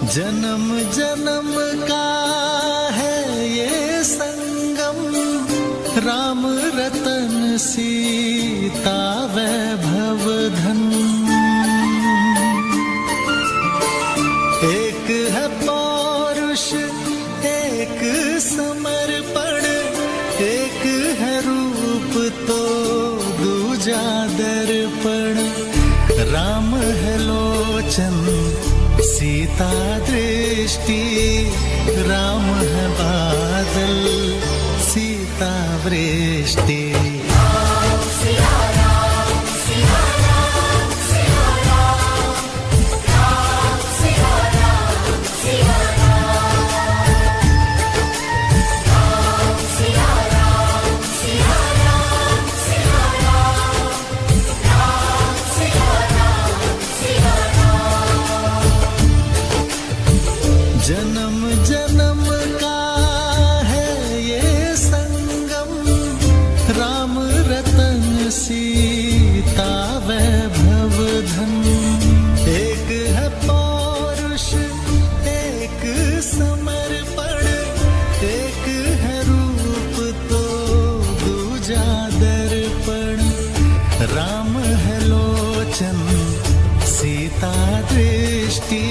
जन्म जन्म का है ये संगम, राम रतन सीता वैभव धन। एक है पौरुष एक समर्पण, एक है रूप तो दूजा दर्पण। राम है लोचन सीता दृष्टि, राम है बादल सीता वृष्टि। जन्म जन्म का है ये संगम, राम रतन सीता वैभव धन। एक है पौरुष एक समर्पण, एक है रूप तो दूजा दर्पण। राम है लोचन सीता दृष्टि,